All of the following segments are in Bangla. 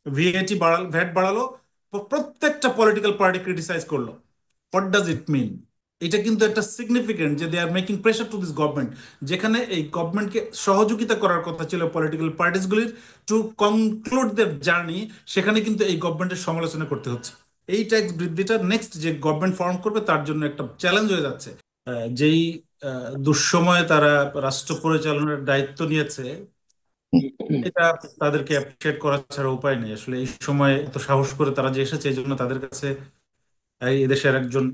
ভ্যাট বাড়ালো, প্রত্যেকটা পলিটিক্যাল পার্টি ক্রিটিসাইজ করলো। What does it mean? এটা কিন্তু একটা সিগনিফিকেন্ট যে they are making pressure to this government, যেখানে এই গভর্নমেন্টকে সহযোগিতা করার কথা ছিল পলিটিক্যাল পার্টিসগুলির টু কনক্লুড দেয়ার জার্নি, সেখানে কিন্তু এই গভর্নমেন্টের সমালোচনা করতে হচ্ছে। এই ট্যাক্স বৃদ্ধিটা নেক্সট যে গভর্নমেন্ট ফর্ম করবে তার জন্য একটা চ্যালেঞ্জ হয়ে যাচ্ছে। যেই দুঃসময়ে তারা রাষ্ট্র পরিচালনার দায়িত্ব নিয়েছে, এটা তাদেরকে অ্যাপ্রিশিয়েট করা ছাড়া উপায় নেই। আসলে এই সময় এত সাহস করে তারা যে এসেছে, এই জন্য তাদের কাছে এই দেশের একজন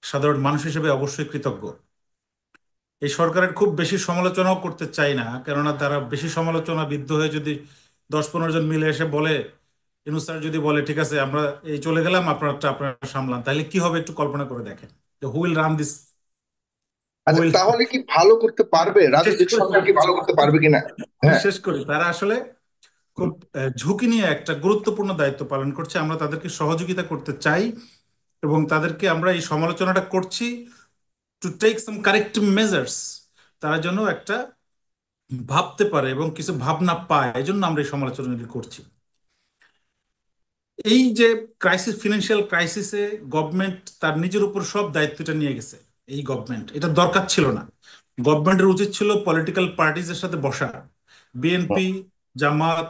সাধারণ মানুষ হিসেবে অবশ্যই কৃতজ্ঞ। এই সরকারের খুব বেশি সমালোচনাও করতে চাই না, কেননা তারা বেশি সমালোচনা বিদ্ধ হয়ে যদি 10-15 জন মিলে এসে বলে, ইনু স্যার যদি বলে ঠিক আছে আমরা এই চলে গেলাম, আপনারটা আপনারা সামলান, তাহলে কি হবে একটু কল্পনা করে দেখেন। হু উইল রান দিস, আচ্ছা, হুইল। তাহলে কি ভালো করতে পারবে? শেষ রাজনৈতিক করি, সরকার কি ভালো করতে পারবে কিনা? আমি হ্যাঁ। শেষ করি। তারা আসলে খুব ঝুঁকি নিয়ে একটা গুরুত্বপূর্ণ দায়িত্ব পালন করছে। আমরা তাদেরকে সহযোগিতা করতে চাই এবং তাদেরকে আমরা এই সমালোচনাটা করছি to take some corrective measures. তারা যেন একটা ভাবতে পারে এবং কিছু ভাবনা পায়, এই জন্য আমরা এই সমালোচনাটি করছি। এই যে ক্রাইসিস, ফিনান্সিয়াল ক্রাইসিসে গভর্নমেন্ট তার নিজের উপর সব দায়িত্বটা নিয়ে গেছে। এই গভর্নমেন্ট, এটা দরকার ছিল না। গভর্নমেন্টের উচিত ছিল পলিটিক্যাল পার্টিজের সাথে বসা, বিএনপি, জামাত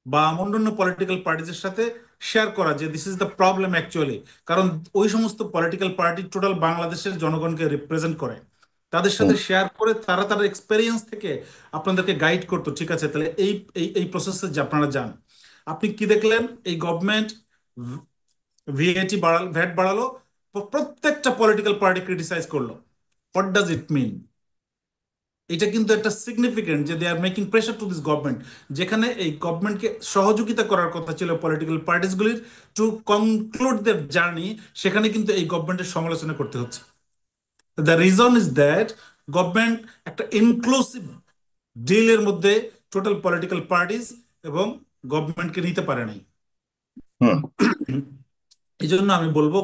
বা অন্যান্য পলিটিক্যাল পার্টিজের সাথে শেয়ার করা যে this is the problem actually. কারণ ওই সমস্ত পলিটিক্যাল পার্টি টোটাল বাংলাদেশের জনগণকে রিপ্রেজেন্ট করে। তাদের সাথে শেয়ার করে তারা তাদের এক্সপেরিয়েন্স থেকে আপনাদেরকে গাইড করতো, ঠিক আছে তাহলে এই এই এই প্রসেসে যে আপনারা যান। আপনি কি দেখলেন? এই গভর্নমেন্ট ভ্যাট বাড়ালো, প্রত্যেকটা পলিটিক্যাল পার্টি ক্রিটিসাইজ করলো। What does it mean? এটা কিন্তু একটা সিগনিফিকেন্ট যে they are making pressure to this government, যেখানে এই গভর্নমেন্টকে সহযোগিতা করার কথা ছিল পলিটিক্যাল পার্টিসগুলির টু কনক্লুড দেয়ার জার্নি, সেখানে কিন্তু এই গভর্নমেন্টের সমালোচনা করতে হচ্ছে। The reason is that government একটা ইনক্লুসিভ ডিলের মধ্যে টোটাল পলিটিক্যাল পার্টিস এবং গভর্নমেন্টকে নিতে পারে নাই। হুম। এই জন্য আমি বলবো,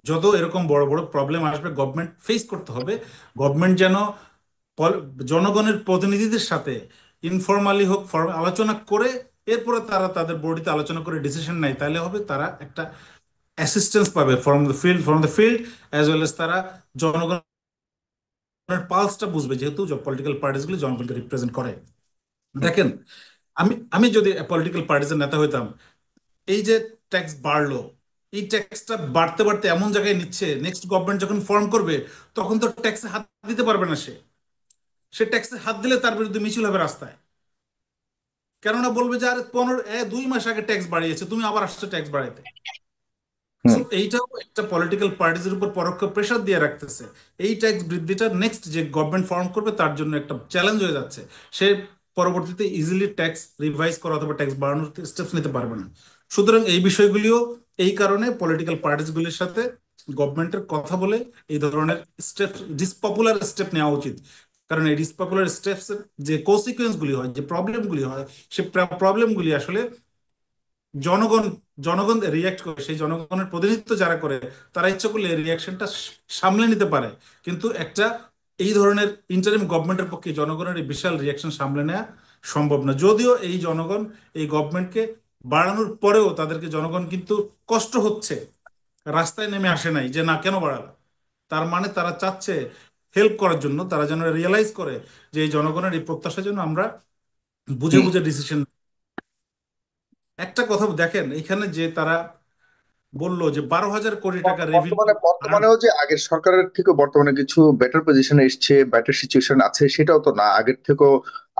যত এরকম বড় বড় প্রবলেম আসবে গভর্নমেন্ট ফেস করতে হবে, গভর্নমেন্ট যেন জনগণের প্রতিনিধিদের সাথে ইনফর্মালি হোক আলোচনা করে এরপরে তারা তাদের বডিতে আলোচনা করে ডিসিশন নেয়, তাহলে হবে তারা একটা অ্যাসিস্ট্যান্স পাবে from the field as well as তারা জনগণের পালসটা বুঝবে, যেহেতু পলিটিক্যাল পার্টিসগুলি জনগণকে রিপ্রেজেন্ট করে। দেখেন, আমি আমি যদি পলিটিক্যাল পার্টিসের নেতা হইতাম, এই যে ট্যাক্স বাড়লো, এই ট্যাক্সটা বাড়তে বাড়তে এমন জায়গায় নিচ্ছে, নেক্সট গভর্নমেন্ট যখন ফর্ম করবে তখন তো ট্যাক্সে হাত দিতে পারবে না। সে সে ট্যাক্সে হাত দিলে তার বিরুদ্ধে মিছিল হবে রাস্তায়। কেননা বলবে যে আরে 2 মাস আগে ট্যাক্স বাড়িয়েছে, তুমি আবার আসছো ট্যাক্স বাড়াইতে। সো হুম। এইটাও একটা পলিটিক্যাল পার্টিসের উপর পরোক্ষ প্রেশার দিয়ে রাখতেছে। এই ট্যাক্স বৃদ্ধিটা নেক্সট যে গভর্নমেন্ট ফর্ম করবে তার জন্য একটা চ্যালেঞ্জ হয়ে যাচ্ছে। সে পরবর্তীতে ইজিলি ট্যাক্স রিভাইজ করা অথবা ট্যাক্স বাড়ানোর স্টেপস নিতে পারবে না। সুতরাং এই বিষয়গুলিও এই কারণে পলিটিক্যাল পার্টিসগুলির সাথে গভর্নমেন্টের কথা বলে এই ধরনের স্টেপ, ডিসপপুলার স্টেপ নেওয়া উচিত। কারণ এই ডিসপপুলার স্টেপস যে কনসিকুয়েন্স গুলি হয়, যে প্রবলেমগুলি হয়, সে প্রবলেমগুলি আসলে জনগণ জনগণ রিয়াক্ট করে, সেই জনগণের প্রতিনিধিত্ব যারা করে তারা ইচ্ছা করলে এই রিয়াকশনটা সামলে নিতে পারে। কিন্তু একটা এই ধরনের ইন্টারিম গভর্নমেন্টের পক্ষে জনগণের এই বিশাল রিয়াকশন সামলে নেওয়া সম্ভব না। যদিও এই জনগণ এই গভর্নমেন্টকে বাড়ানোর পরেও তাদেরকে জনগণ কিন্তু কষ্ট হচ্ছে, রাস্তায় নেমে আসে নাই যে না কেন বাড়ালো। তার মানে তারা চাচ্ছে হেল্প করার জন্য, তারা যেন রিয়েলাইজ করে যে এই জনগণের এই প্রত্যাশার জন্য আমরা বুঝে হুম। বুঝে ডিসিশন। একটা কথা দেখেন এখানে যে তারা বলল যে 12,000 কোটি টাকা রেভিনিউ। বর্তমানে বর্তমানেও যে আগের সরকারের থেকে বর্তমানে কিছু বেটার পজিশনে এসছে, বেটার সিচুয়েশন আছে, সেটাও তো না। আগের থেকেও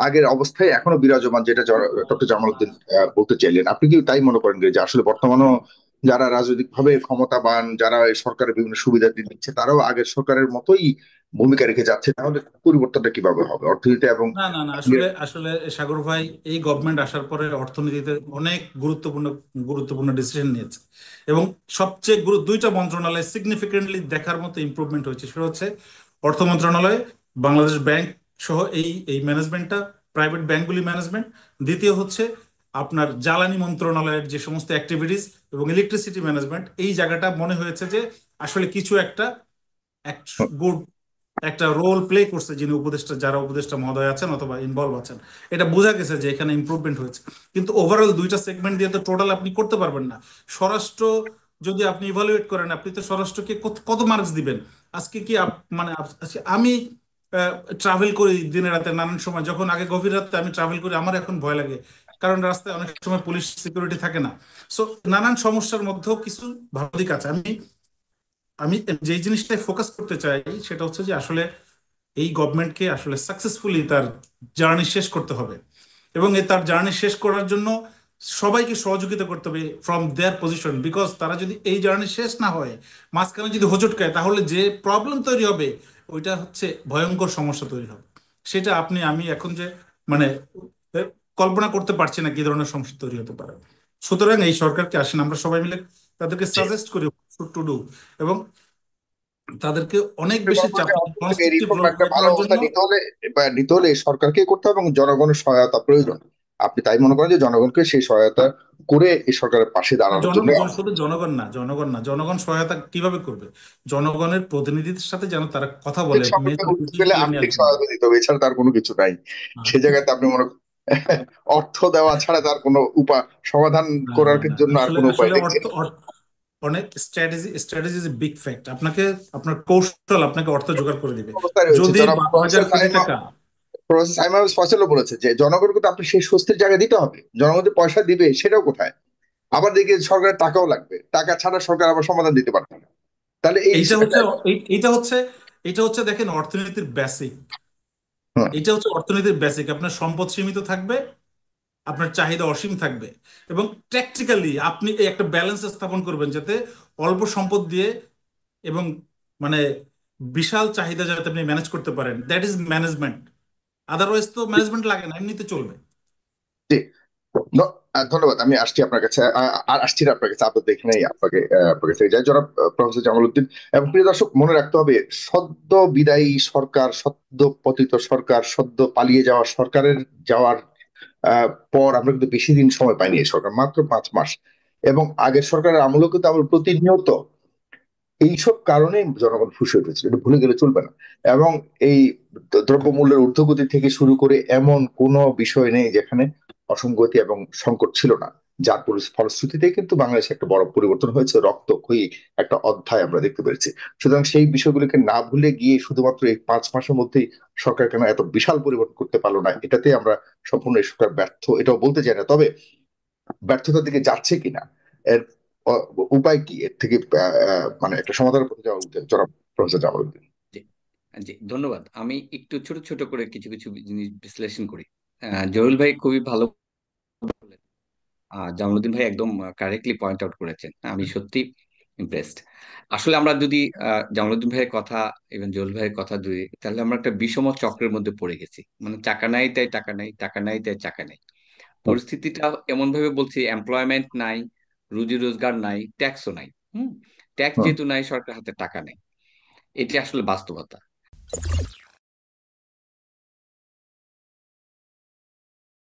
আগের অবস্থায় এখনো বিরাজমান, যেটা ডক্টর জামালউদ্দিন বলতে চাইলেন। আপনি কি তাই মনে করেন যে আসলে বর্তমানেও যারা রাজনৈতিক ভাবে ক্ষমতাবান, যারা এই সরকারের বিভিন্ন সুবিধা দিচ্ছে, তারাও আগের সরকারের মতোই ভূমিকা রেখে যাচ্ছে? তাহলে পরিবর্তনটা কিভাবে হবে অর্থনীতি এবং না না না, আসলে আসলে সাগর ভাই, এই গভর্নমেন্ট আসার পরে অর্থনীতিতে অনেক গুরুত্বপূর্ণ গুরুত্বপূর্ণ ডিসিশন নিয়েছে। এবং সবচেয়ে দুইটা মন্ত্রণালয় সিগনিফিকেন্টলি দেখার মতো ইমপ্রুভমেন্ট হয়েছে। সেটা হচ্ছে অর্থ মন্ত্রণালয়, বাংলাদেশ ব্যাংক সহ এই এই ম্যানেজমেন্টটা, প্রাইভেট ব্যাংকগুলি ম্যানেজমেন্ট। দ্বিতীয় হচ্ছে আপনার জ্বালানি মন্ত্রণালয়ের যে সমস্ত অ্যাক্টিভিটিস এবং ইলেকট্রিসিটি ম্যানেজমেন্ট, এই জায়গাটা মনে হয়েছে যে আসলে কিছু একটা একটা রোল প্লে করছে যিনি উপদেষ্টা, যারা উপদেষ্টা মহোদয় আছেন অথবা ইনভলভ আছেন, এটা বোঝা গেছে যে এখানে ইমপ্রুভমেন্ট হয়েছে। কিন্তু ওভারঅল দুইটা সেগমেন্ট দিয়ে তো টোটাল আপনি করতে পারবেন না। স্বরাষ্ট্র যদি আপনি ইভালুয়েট করেন, আপনি তো স্বরাষ্ট্রকে কত কত মার্কস দিবেন? আজকে কি মানে আজকে আমি ট্রাভেল করি দিনে রাতে নানান সময়, যখন আগে গভীর রাতে আমি ট্রাভেল করি আমার এখন ভয় লাগে, কারণ রাস্তায় অনেক সময় পুলিশ সিকিউরিটি থাকে না। সো নানান সমস্যার মধ্যেও কিছু ভালো দিক আছে। আমি আমি যেই জিনিসটাই ফোকাস করতে চাই সেটা হচ্ছে যে আসলে এই গভর্নমেন্টকে আসলে সাকসেসফুলি তার জার্নি শেষ করতে হবে, এবং তার জার্নি শেষ করার জন্য সবাইকে সহযোগিতা করতে হবে ফ্রম দেয়ার পজিশন। বিকজ তারা যদি এই জার্নি শেষ না হয়, মাঝখানে যদি হোঁচট খায়, তাহলে যে প্রবলেম তৈরি হবে ওইটা হচ্ছে ভয়ঙ্কর সমস্যা তৈরি হবে। সেটা আপনি আমি এখন যে মানে এ, কল্পনা করতে পারছি না কি ধরনের সমস্যা তৈরি হতে পারে। সুতরাং এই সরকারকে আসেন আমরা সবাই মিলে তাদেরকে জি। সাজেস্ট করি টু ডু, এবং তাদেরকে অনেক আপনি বেশি মনে করেন চাপ যে অর্থনৈতিক এই কনস্ট্রাকটিভ রিফর্ম রোল একটা প্লে ভালো করার জন্য। অবস্থা নিতে হলে বা নিতে হলে এই সরকারকেই করতে হবে এবং জনগণের সহায়তা প্রয়োজন। আপনি তাই মনে করেন যে জনগণকে সেই সহায়তা করে এই সরকারের পাশে দাঁড়ানোর জন্য শুধু জনগণ না, জনগণ সহায়তা কিভাবে করবে? জনগণের প্রতিনিধিদের সাথে যেন তারা কথা আর্থিক বলে সংকটে মেজর উঠতে গেলে ডিসিশন আর্থিক নেওয়ার জন্য। সহায়তা দিতে হবে, এছাড়া তার কোনো কিছু নাই। সে জায়গাতে আপনি মনে করেন অর্থ দেওয়া ছাড়া তার কোনো সমাধান না করার না না, জন্য আর আসলে কোনো উপায় আসলে দেখছি অর্থ না। অনেক স্ট্র্যাটেজি ইজ বিগ ফ্যাক্ট। আপনাকে আপনার কৌশল আপনাকে অর্থ জোগাড় করে দিবে। অবস্থায় রয়েছে যদি জনাব 12,000 কোটি টাকা, প্রফেসর সাইমন ফয়সালও বলেছে যে জনগণকে তো আপনি সেই স্বস্তির জায়গা দিতে হবে, জনগণ যে পয়সা দিবে সেটাও কোথায়? আবার দেখি সরকারের টাকাও লাগবে, টাকা ছাড়া সরকার আবার সমাধান দিতে পারবে না। তাহলে এই এইটা হচ্ছে একটা এইটা হচ্ছে দেখেন অর্থনীতির বেসিক। হুম, এটা হচ্ছে অর্থনীতির বেসিক। আপনার সম্পদ সীমিত থাকবে, আপনার চাহিদা অসীম থাকবে, এবং প্র্যাকটিক্যালি আপনি এই একটা ব্যালেন্স স্থাপন করবেন যাতে অল্প সম্পদ দিয়ে এবং মানে বিশাল চাহিদা যাতে আপনি ম্যানেজ করতে পারেন। That is management. আদারওয়াইজ তো ম্যানেজমেন্ট লাগে না, এমনিতে চলবে। জি। ধন্যবাদ। আমি আসছি আপনার কাছে, আর আসছি না আপনার কাছে, আপনার দেখে নেই আপনাকে, আপনার কাছে যাই জনাব প্রফেসর জামালউদ্দিন। এবং প্রিয় দর্শক, মনে রাখতে হবে সদ্য বিদায়ী সরকার, সদ্য পতিত সরকার, সদ্য পালিয়ে যাওয়া সরকারের যাওয়ার পর আমরা কিন্তু বেশি দিন সময় পাইনি। এই সরকার মাত্র 5 মাস, এবং আগের সরকারের আমলেও কিন্তু আমরা প্রতিনিয়ত এইসব কারণে জনগণ ফুঁসে উঠেছিল, এটা ভুলে গেলে চলবে না। এবং এই দ্রব্যমূল্যের ঊর্ধ্বগতি থেকে শুরু করে এমন কোনো বিষয় নেই যেখানে অসঙ্গতি এবং সংকট ছিল না, যার ফলশ্রুতিতে কিন্তু বাংলাদেশে একটা বড় পরিবর্তন হয়েছে, রক্তক্ষয়ী একটা অধ্যায় আমরা দেখতে পেরেছি। সুতরাং সেই বিষয়গুলোকে না ভুলে গিয়ে শুধুমাত্র এই 5 মাসের মধ্যেই সরকার কেন এত বিশাল পরিবর্তন করতে পারলো না, এটাতে আমরা সম্পূর্ণ এই সরকার ব্যর্থ এটাও বলতে চাই না। তবে ব্যর্থতার দিকে যাচ্ছে কিনা, এর উপায় কি, এর থেকে মানে একটা সমাধানের পথে যাওয়া উচিত জনাব প্রফেসর জামালউদ্দিন। জি, জি, ধন্যবাদ। আমি একটু ছোট ছোট করে কিছু কিছু জিনিস বিশ্লেষণ করি। জহির ভাই খুবই ভালো বলেন। জামালউদ্দিন ভাই একদম কারেক্টলি পয়েন্ট আউট করেছেন। আমি সত্যি ইমপ্রেসড। আসলে আমরা যদি জামালউদ্দিন ভাইয়ের কথা এবং জহির ভাইয়ের কথা ধরি, তাহলে আমরা একটা বিষম চক্রের মধ্যে পড়ে গেছি। মানে টাকা নাই তাই টাকা নাই, টাকা নাই তাই টাকা নাই। পরিস্থিতিটা এমন ভাবে বলছি, এমপ্লয়মেন্ট নাই, রুজি রোজগার নাই, ট্যাক্সও নাই। ট্যাক্স হুম। যেহেতু নাই, সরকার হাতে টাকা নেই। এটি আসলে বাস্তবতা।